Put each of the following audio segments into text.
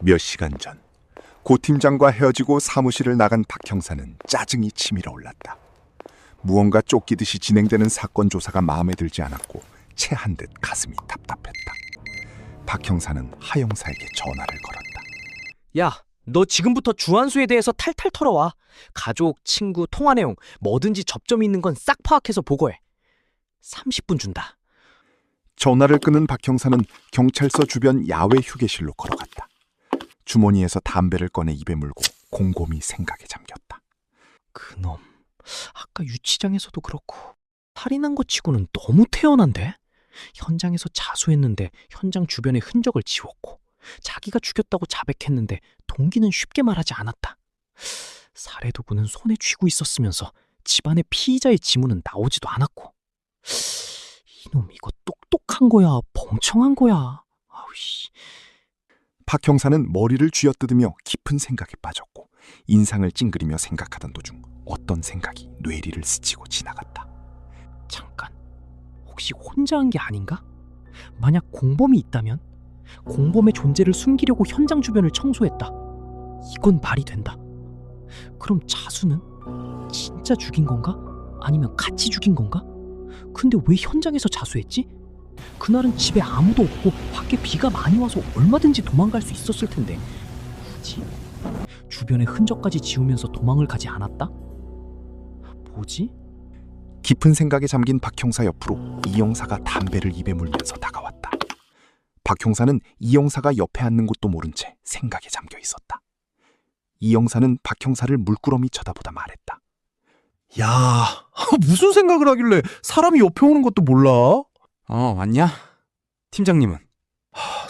몇 시간 전, 고 팀장과 헤어지고 사무실을 나간 박 형사는 짜증이 치밀어 올랐다. 무언가 쫓기듯이 진행되는 사건 조사가 마음에 들지 않았고 체한 듯 가슴이 답답했다. 박 형사는 하 형사에게 전화를 걸었다. 야, 너 지금부터 주한수에 대해서 탈탈 털어와. 가족, 친구, 통화 내용, 뭐든지 접점이 있는 건 싹 파악해서 보고해. 30분 준다. 전화를 끊은 박 형사는 경찰서 주변 야외 휴게실로 걸어갔다. 주머니에서 담배를 꺼내 입에 물고 곰곰이 생각에 잠겼다. 그놈, 아까 유치장에서도 그렇고 살인한 것 치고는 너무 태연한데? 현장에서 자수했는데 현장 주변의 흔적을 지웠고, 자기가 죽였다고 자백했는데 동기는 쉽게 말하지 않았다. 살해 도구는 손에 쥐고 있었으면서 집안의 피의자의 지문은 나오지도 않았고, 이놈 이거 똑똑한 거야, 멍청한 거야. 아우씨. 박 형사는 머리를 쥐어뜯으며 깊은 생각에 빠졌고 인상을 찡그리며 생각하던 도중 어떤 생각이 뇌리를 스치고 지나갔다. 잠깐, 혹시 혼자 한 게 아닌가? 만약 공범이 있다면? 공범의 존재를 숨기려고 현장 주변을 청소했다. 이건 말이 된다. 그럼 자수는 진짜 죽인 건가? 아니면 같이 죽인 건가? 근데 왜 현장에서 자수했지? 그날은 집에 아무도 없고 밖에 비가 많이 와서 얼마든지 도망갈 수 있었을 텐데 굳이 주변의 흔적까지 지우면서 도망을 가지 않았다? 뭐지? 깊은 생각에 잠긴 박 형사 옆으로 이 형사가 담배를 입에 물면서 다가왔다. 박 형사는 이 형사가 옆에 앉는 것도 모른 채 생각에 잠겨 있었다. 이 형사는 박 형사를 물끄러미 쳐다보다 말했다. 야, 무슨 생각을 하길래 사람이 옆에 오는 것도 몰라? 왔냐? 팀장님은?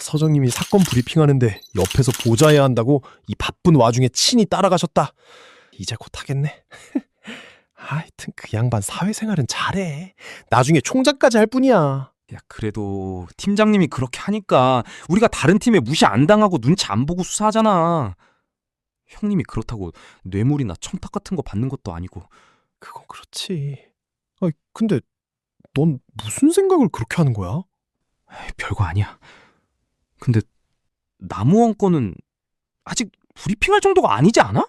서장님이 사건 브리핑하는데 옆에서 보좌해야 한다고 이 바쁜 와중에 친히 따라가셨다. 이제 곧 하겠네. 하여튼 그 양반 사회생활은 잘해. 나중에 총장까지 할 뿐이야. 야, 그래도 팀장님이 그렇게 하니까 우리가 다른 팀에 무시 안 당하고 눈치 안 보고 수사하잖아. 형님이 그렇다고 뇌물이나 청탁 같은 거 받는 것도 아니고. 그건 그렇지. 근데 넌 무슨 생각을 그렇게 하는 거야? 별거 아니야. 근데 나무원 건은 아직 브리핑할 정도가 아니지 않아?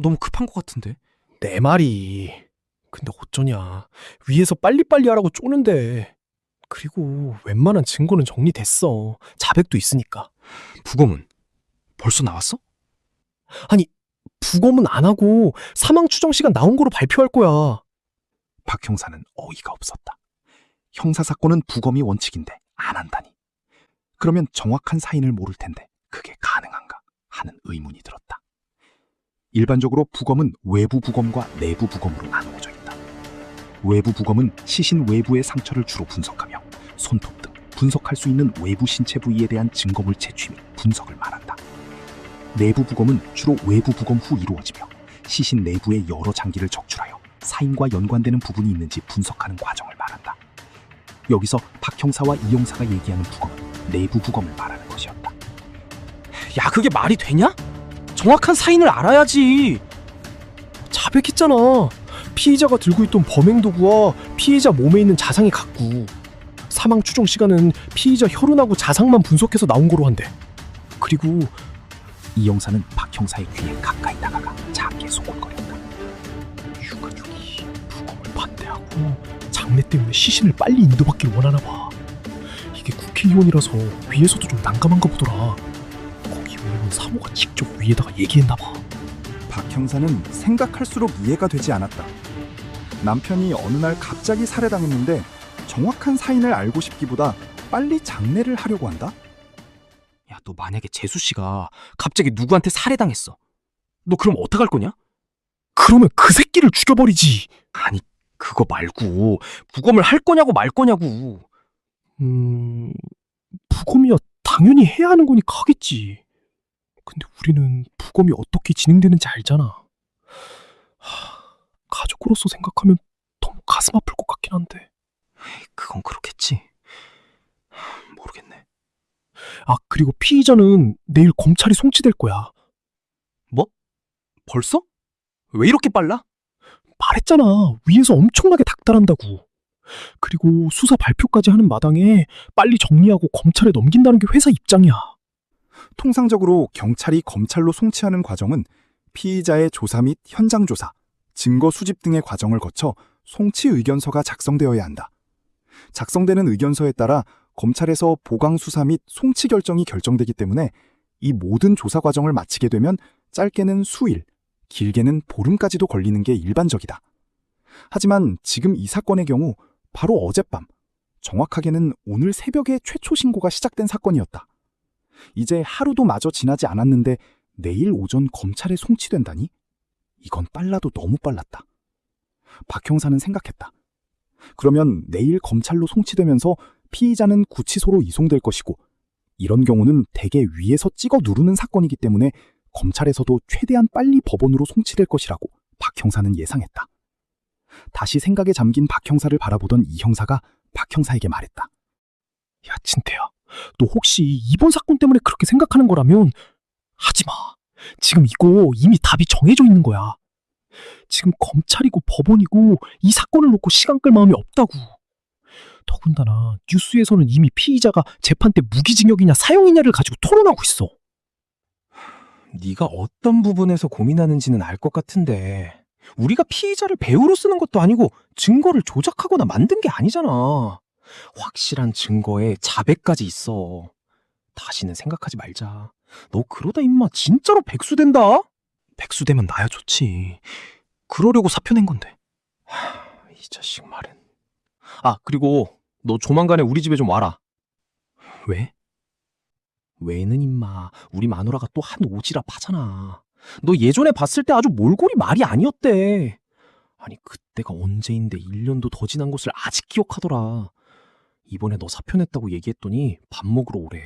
너무 급한 것 같은데. 내 말이. 근데 어쩌냐. 위에서 빨리빨리 하라고 쪼는데. 그리고 웬만한 증거는 정리됐어. 자백도 있으니까. 부검은 벌써 나왔어? 아니, 부검은 안 하고 사망 추정 시간 나온 거로 발표할 거야. 박 형사는 어이가 없었다. 형사사건은 부검이 원칙인데 안 한다니. 그러면 정확한 사인을 모를 텐데 그게 가능한가 하는 의문이 들었다. 일반적으로 부검은 외부 부검과 내부 부검으로 나누어져 있다. 외부 부검은 시신 외부의 상처를 주로 분석하며 손톱 등 분석할 수 있는 외부 신체 부위에 대한 증거물 채취 및 분석을 말한다. 내부 부검은 주로 외부 부검 후 이루어지며 시신 내부의 여러 장기를 적출하여 사인과 연관되는 부분이 있는지 분석하는 과정을 말한다. 여기서 박 형사와 이 형사가 얘기하는 부검은 내부 부검을 말하는 것이었다. 야, 그게 말이 되냐? 정확한 사인을 알아야지. 자백했잖아. 피의자가 들고 있던 범행 도구와 피의자 몸에 있는 자상이 같고, 사망 추정 시간은 피의자 혈흔하고 자상만 분석해서 나온 거로 한대. 그리고 이 형사는 박 형사의 귀에 가까이 다가가 작게 소곤거렸다. 유가족이 부검을 반대하고 장례 때문에 시신을 빨리 인도받길 원하나 봐. 이게 국회의원이라서 위에서도 좀 난감한가 보더라. 거기 의원 사모가 직접 위에다가 얘기했나 봐. 박 형사는 생각할수록 이해가 되지 않았다. 남편이 어느 날 갑자기 살해당했는데 정확한 사인을 알고 싶기보다 빨리 장례를 하려고 한다? 야, 너 만약에 재수 씨가 갑자기 누구한테 살해당했어. 너 그럼 어떡할 거냐? 그러면 그 새끼를 죽여버리지. 아니, 그거 말고 부검을 할 거냐고 말 거냐고. 부검이야 당연히 해야 하는 거니까 하겠지. 근데 우리는 부검이 어떻게 진행되는지 알잖아. 가족으로서 생각하면 너무 가슴 아플 것 같긴 한데. 그건 그렇겠지. 모르겠네. 그리고 피의자는 내일 검찰이 송치될 거야. 뭐? 벌써? 왜 이렇게 빨라? 말했잖아. 위에서 엄청나게 닥달한다고. 그리고 수사 발표까지 하는 마당에 빨리 정리하고 검찰에 넘긴다는 게 회사 입장이야. 통상적으로 경찰이 검찰로 송치하는 과정은 피의자의 조사 및 현장 조사, 증거 수집 등의 과정을 거쳐 송치 의견서가 작성되어야 한다. 작성되는 의견서에 따라 검찰에서 보강 수사 및 송치 결정이 결정되기 때문에 이 모든 조사 과정을 마치게 되면 짧게는 수일, 길게는 보름까지도 걸리는 게 일반적이다. 하지만 지금 이 사건의 경우 바로 어젯밤, 정확하게는 오늘 새벽에 최초 신고가 시작된 사건이었다. 이제 하루도 마저 지나지 않았는데 내일 오전 검찰에 송치된다니? 이건 빨라도 너무 빨랐다. 박 형사는 생각했다. 그러면 내일 검찰로 송치되면서 피의자는 구치소로 이송될 것이고, 이런 경우는 대개 위에서 찍어 누르는 사건이기 때문에 검찰에서도 최대한 빨리 법원으로 송치될 것이라고 박 형사는 예상했다. 다시 생각에 잠긴 박 형사를 바라보던 이 형사가 박 형사에게 말했다. 야, 진태야, 너 혹시 이번 사건 때문에 그렇게 생각하는 거라면 하지 마. 지금 이거 이미 답이 정해져 있는 거야. 지금 검찰이고 법원이고 이 사건을 놓고 시간 끌 마음이 없다고. 더군다나 뉴스에서는 이미 피의자가 재판 때 무기징역이냐 사형이냐를 가지고 토론하고 있어. 네가 어떤 부분에서 고민하는지는 알 것 같은데, 우리가 피의자를 배우로 쓰는 것도 아니고 증거를 조작하거나 만든 게 아니잖아. 확실한 증거에 자백까지 있어. 다시는 생각하지 말자. 너 그러다 임마 진짜로 백수 된다? 백수 되면 나야 좋지. 그러려고 사표 낸 건데. 이 자식 말은. 아, 그리고 너 조만간에 우리 집에 좀 와라. 왜? 왜는 임마 우리 마누라가 또 한 오지랖 하잖아. 너 예전에 봤을 때 아주 몰골이 말이 아니었대. 아니 그때가 언제인데 1년도 더 지난 것을 아직 기억하더라. 이번에 너 사표 냈다고 얘기했더니 밥 먹으러 오래.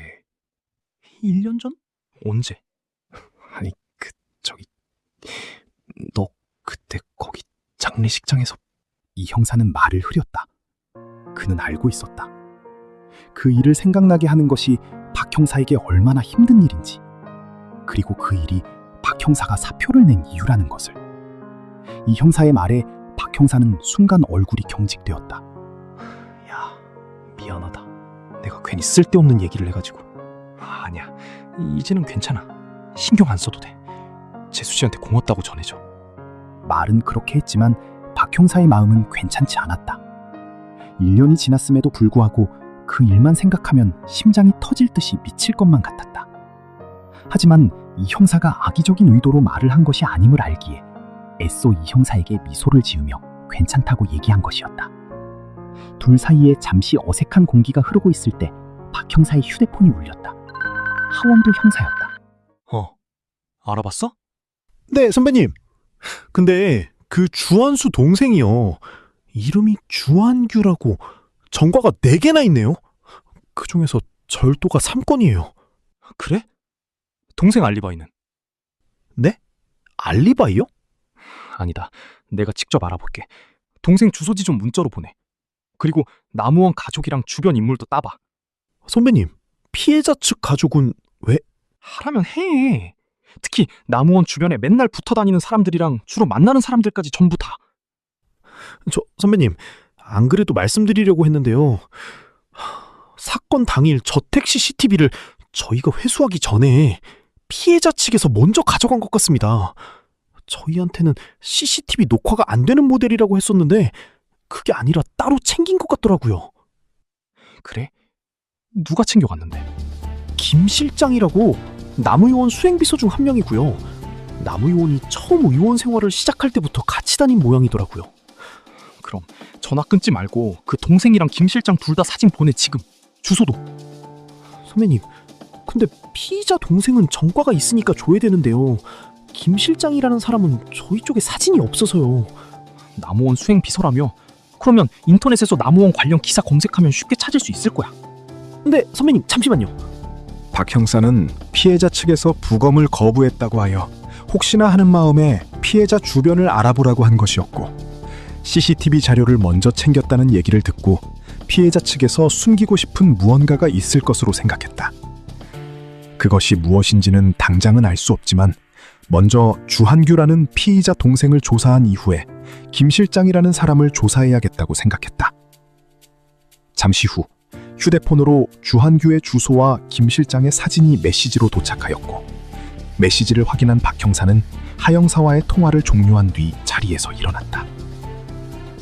1년 전? 언제? 아니 너 그때 거기 장례식장에서. 이 형사는 말을 흐렸다. 그는 알고 있었다. 그 일을 생각나게 하는 것이 박 형사에게 얼마나 힘든 일인지, 그리고 그 일이 박 형사가 사표를 낸 이유라는 것을. 이 형사의 말에 박 형사는 순간 얼굴이 경직되었다. 야, 미안하다. 내가 괜히 쓸데없는 얘기를 해가지고. 아니야, 이제는 괜찮아. 신경 안 써도 돼. 재수 씨한테 고맙다고 전해줘. 말은 그렇게 했지만 박 형사의 마음은 괜찮지 않았다. 1년이 지났음에도 불구하고 그 일만 생각하면 심장이 터질 듯이 미칠 것만 같았다. 하지만 이 형사가 악의적인 의도로 말을 한 것이 아님을 알기에 애써 이 형사에게 미소를 지으며 괜찮다고 얘기한 것이었다. 둘 사이에 잠시 어색한 공기가 흐르고 있을 때 박 형사의 휴대폰이 울렸다. 하원도 형사였다. 알아봤어? 네, 선배님. 근데 그 주한수 동생이요. 이름이 주한규라고 전과가 4개나 있네요. 그중에서 절도가 3건이에요. 그래? 동생 알리바이는? 네? 알리바이요? 아니다. 내가 직접 알아볼게. 동생 주소지 좀 문자로 보내. 그리고 남우원 가족이랑 주변 인물도 따봐. 선배님, 피해자 측 가족은 왜? 하라면 해. 특히 남우원 주변에 맨날 붙어 다니는 사람들이랑 주로 만나는 사람들까지 전부 다. 선배님, 안 그래도 말씀드리려고 했는데요. 사건 당일 저택 CCTV를 저희가 회수하기 전에 피해자 측에서 먼저 가져간 것 같습니다. 저희한테는 CCTV 녹화가 안 되는 모델이라고 했었는데 그게 아니라 따로 챙긴 것 같더라고요. 그래? 누가 챙겨갔는데? 김 실장이라고 남의원 수행비서 중 한 명이고요. 남의원이 처음 의원 생활을 시작할 때부터 같이 다닌 모양이더라고요. 그럼 전화 끊지 말고 그 동생이랑 김 실장 둘 다 사진 보내. 지금 주소도. 선배님, 근데 피의자 동생은 전과가 있으니까 줘야 되는데요. 김 실장이라는 사람은 저희 쪽에 사진이 없어서요. 남우원 수행 비서라며? 그러면 인터넷에서 남우원 관련 기사 검색하면 쉽게 찾을 수 있을 거야. 근데 선배님, 잠시만요. 박 형사는 피해자 측에서 부검을 거부했다고 하여 혹시나 하는 마음에 피해자 주변을 알아보라고 한 것이었고, CCTV 자료를 먼저 챙겼다는 얘기를 듣고 피해자 측에서 숨기고 싶은 무언가가 있을 것으로 생각했다. 그것이 무엇인지는 당장은 알 수 없지만 먼저 주한규라는 피의자 동생을 조사한 이후에 김 실장이라는 사람을 조사해야겠다고 생각했다. 잠시 후 휴대폰으로 주한규의 주소와 김 실장의 사진이 메시지로 도착하였고 메시지를 확인한 박 형사는 하 형사와의 통화를 종료한 뒤 자리에서 일어났다.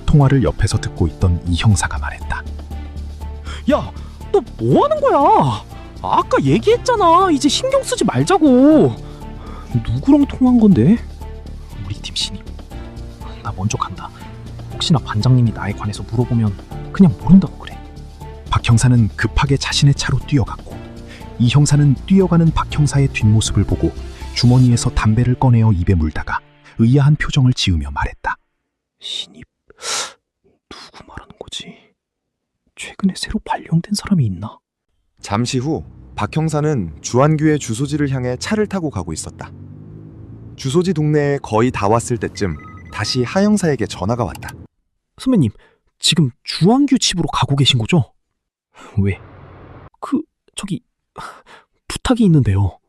통화를 옆에서 듣고 있던 이 형사가 말했다. 야, 너 뭐 하는 거야? 아까 얘기했잖아. 이제 신경 쓰지 말자고. 누구랑 통화한 건데? 우리 팀 신입. 나 먼저 간다. 혹시나 반장님이 나에 관해서 물어보면 그냥 모른다고 그래. 박 형사는 급하게 자신의 차로 뛰어갔고 이 형사는 뛰어가는 박 형사의 뒷모습을 보고 주머니에서 담배를 꺼내어 입에 물다가 의아한 표정을 지으며 말했다. 신입? 누구 말하는 거지? 최근에 새로 발령된 사람이 있나? 잠시 후 박 형사는 주한규의 주소지를 향해 차를 타고 가고 있었다. 주소지 동네에 거의 다 왔을 때쯤 다시 하 형사에게 전화가 왔다. 선배님, 지금 주한규 집으로 가고 계신 거죠? 왜? 저기 부탁이 있는데요.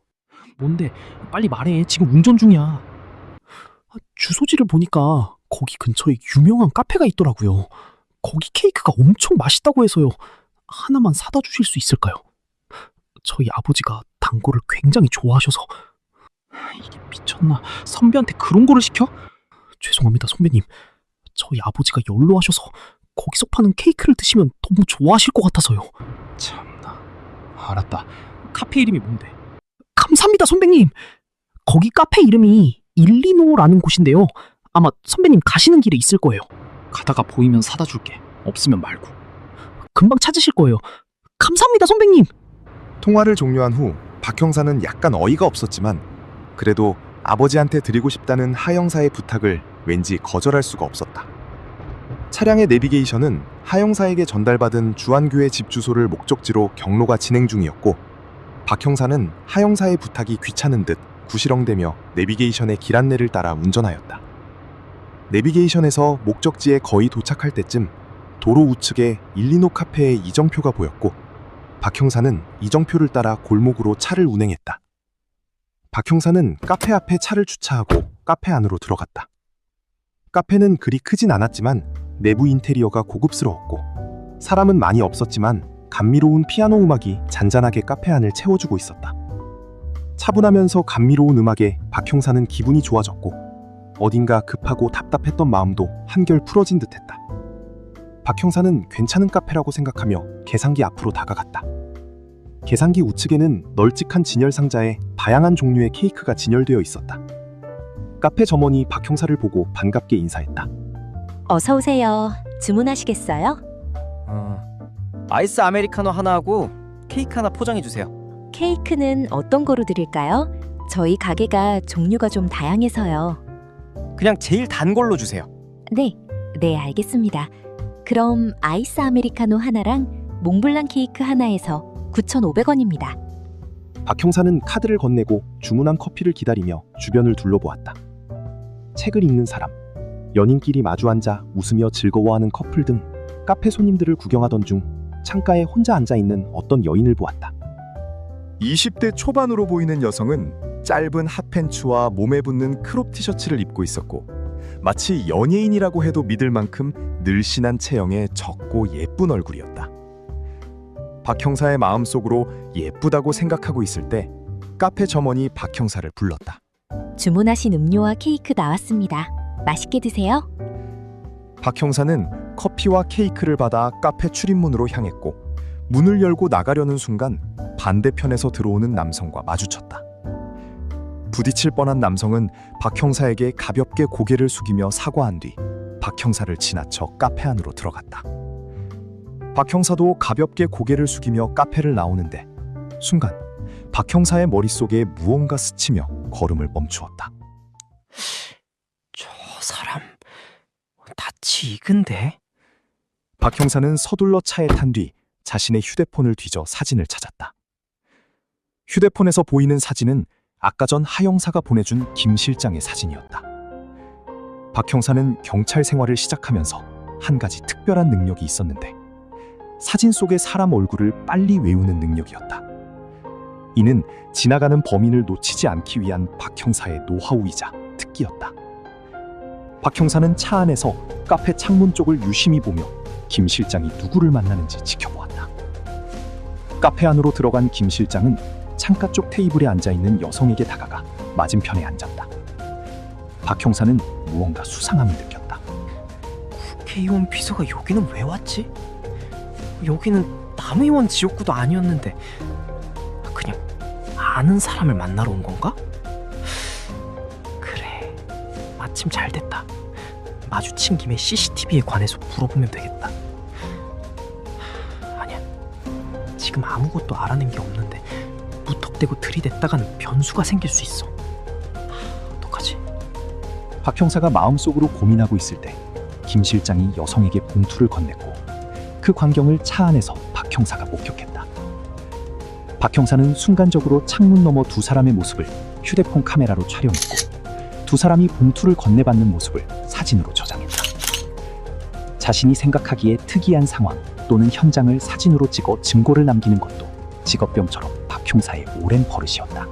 뭔데? 빨리 말해. 지금 운전 중이야. 주소지를 보니까 거기 근처에 유명한 카페가 있더라고요. 거기 케이크가 엄청 맛있다고 해서요. 하나만 사다 주실 수 있을까요? 저희 아버지가 단 거를 굉장히 좋아하셔서. 이게 미쳤나? 선배한테 그런 거를 시켜? 죄송합니다, 선배님. 저희 아버지가 연로하셔서 거기서 파는 케이크를 드시면 너무 좋아하실 것 같아서요. 참나. 알았다. 카페 이름이 뭔데? 감사합니다, 선배님. 거기 카페 이름이 일리노라는 곳인데요. 아마 선배님 가시는 길에 있을 거예요. 가다가 보이면 사다 줄게. 없으면 말고. 금방 찾으실 거예요. 감사합니다, 선배님. 통화를 종료한 후 박 형사는 약간 어이가 없었지만 그래도 아버지한테 드리고 싶다는 하 형사의 부탁을 왠지 거절할 수가 없었다. 차량의 내비게이션은 하 형사에게 전달받은 주한규의 집 주소를 목적지로 경로가 진행 중이었고 박 형사는 하 형사의 부탁이 귀찮은 듯 구시렁대며 내비게이션의 길 안내를 따라 운전하였다. 내비게이션에서 목적지에 거의 도착할 때쯤 도로 우측에 일리노 카페의 이정표가 보였고 박 형사는 이정표를 따라 골목으로 차를 운행했다. 박 형사는 카페 앞에 차를 주차하고 카페 안으로 들어갔다. 카페는 그리 크진 않았지만 내부 인테리어가 고급스러웠고 사람은 많이 없었지만 감미로운 피아노 음악이 잔잔하게 카페 안을 채워주고 있었다. 차분하면서 감미로운 음악에 박 형사는 기분이 좋아졌고 어딘가 급하고 답답했던 마음도 한결 풀어진 듯했다. 박 형사는 괜찮은 카페라고 생각하며 계산기 앞으로 다가갔다. 계산기 우측에는 널찍한 진열 상자에 다양한 종류의 케이크가 진열되어 있었다. 카페 점원이 박 형사를 보고 반갑게 인사했다. 어서 오세요. 주문하시겠어요? 아이스 아메리카노 하나 하고 케이크 하나 포장해 주세요. 케이크는 어떤 거로 드릴까요? 저희 가게가 종류가 좀 다양해서요. 그냥 제일 단 걸로 주세요. 네, 알겠습니다. 그럼 아이스 아메리카노 하나랑 몽블랑 케이크 하나에서 9,500원입니다. 박 형사는 카드를 건네고 주문한 커피를 기다리며 주변을 둘러보았다. 책을 읽는 사람, 연인끼리 마주 앉아 웃으며 즐거워하는 커플 등 카페 손님들을 구경하던 중 창가에 혼자 앉아있는 어떤 여인을 보았다. 20대 초반으로 보이는 여성은 짧은 핫팬츠와 몸에 붙는 크롭 티셔츠를 입고 있었고 마치 연예인이라고 해도 믿을 만큼 늘씬한 체형의 적고 예쁜 얼굴이었다. 박 형사의 마음속으로 예쁘다고 생각하고 있을 때 카페 점원이 박 형사를 불렀다. 주문하신 음료와 케이크 나왔습니다. 맛있게 드세요. 박 형사는 커피와 케이크를 받아 카페 출입문으로 향했고 문을 열고 나가려는 순간 반대편에서 들어오는 남성과 마주쳤다. 부딪힐 뻔한 남성은 박 형사에게 가볍게 고개를 숙이며 사과한 뒤 박 형사를 지나쳐 카페 안으로 들어갔다. 박 형사도 가볍게 고개를 숙이며 카페를 나오는데 순간 박 형사의 머릿속에 무언가 스치며 걸음을 멈추었다. 저 사람 낯이 익은데? 박 형사는 서둘러 차에 탄 뒤 자신의 휴대폰을 뒤져 사진을 찾았다. 휴대폰에서 보이는 사진은 아까 전 하 형사가 보내준 김 실장의 사진이었다. 박 형사는 경찰 생활을 시작하면서 한 가지 특별한 능력이 있었는데 사진 속의 사람 얼굴을 빨리 외우는 능력이었다. 이는 지나가는 범인을 놓치지 않기 위한 박 형사의 노하우이자 특기였다. 박 형사는 차 안에서 카페 창문 쪽을 유심히 보며 김 실장이 누구를 만나는지 지켜보았다. 카페 안으로 들어간 김 실장은 창가 쪽 테이블에 앉아있는 여성에게 다가가 맞은편에 앉았다. 박 형사는 무언가 수상함을 느꼈다. 국회의원 비서가 여기는 왜 왔지? 여기는 남의원 지역구도 아니었는데 그냥 아는 사람을 만나러 온 건가? 그래, 마침 잘 됐다. 마주친 김에 CCTV에 관해서 물어보면 되겠다. 아니야, 지금 아무것도 알아낸 게 없는데 무턱대고 들이댔다가는 변수가 생길 수 있어. 어떡하지? 박 형사가 마음속으로 고민하고 있을 때 김 실장이 여성에게 봉투를 건넸고 그 광경을 차 안에서 박 형사가 목격했다. 박 형사는 순간적으로 창문 너머 두 사람의 모습을 휴대폰 카메라로 촬영했고 두 사람이 봉투를 건네받는 모습을 사진으로 저장했다. 자신이 생각하기에 특이한 상황 또는 현장을 사진으로 찍어 증거를 남기는 것도 직업병처럼 박 형사의 오랜 버릇이었다.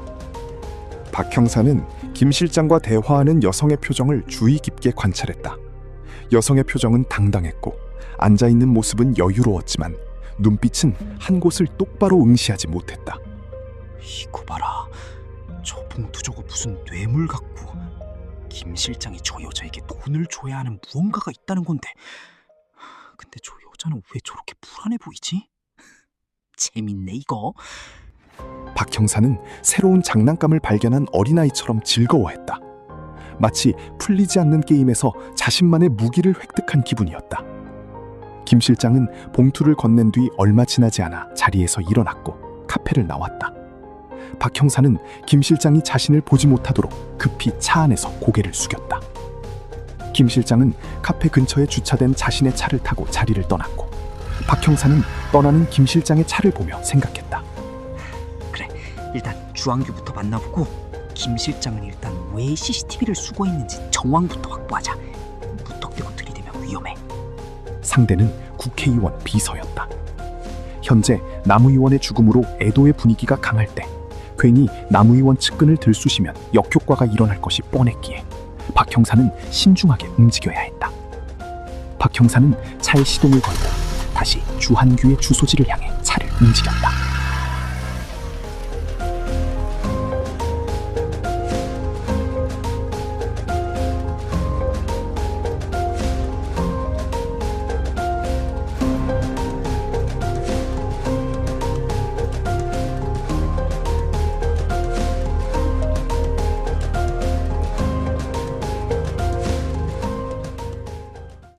박 형사는 김 실장과 대화하는 여성의 표정을 주의 깊게 관찰했다. 여성의 표정은 당당했고 앉아있는 모습은 여유로웠지만 눈빛은 한 곳을 똑바로 응시하지 못했다. 이거 봐라. 저 봉투 저거 무슨 뇌물 같고 김 실장이 저 여자에게 돈을 줘야 하는 무언가가 있다는 건데 근데 저 여자는 왜 저렇게 불안해 보이지? 재밌네 이거. 박 형사는 새로운 장난감을 발견한 어린아이처럼 즐거워했다. 마치 풀리지 않는 게임에서 자신만의 무기를 획득한 기분이었다. 김 실장은 봉투를 건넨 뒤 얼마 지나지 않아 자리에서 일어났고 카페를 나왔다. 박 형사는 김 실장이 자신을 보지 못하도록 급히 차 안에서 고개를 숙였다. 김 실장은 카페 근처에 주차된 자신의 차를 타고 자리를 떠났고 박 형사는 떠나는 김 실장의 차를 보며 생각했다. 그래, 일단 주한규부터 만나보고 김 실장은 일단 왜 CCTV를 쓰고 있는지 정황부터 확보하자. 무턱대고 들이대면 위험해. 상대는 국회의원 비서였다. 현재 남의원의 죽음으로 애도의 분위기가 강할 때 괜히 남의원 측근을 들쑤시면 역효과가 일어날 것이 뻔했기에 박 형사는 신중하게 움직여야 했다. 박 형사는 차에 시동을 걸고 다시 주한규의 주소지를 향해 차를 움직였다.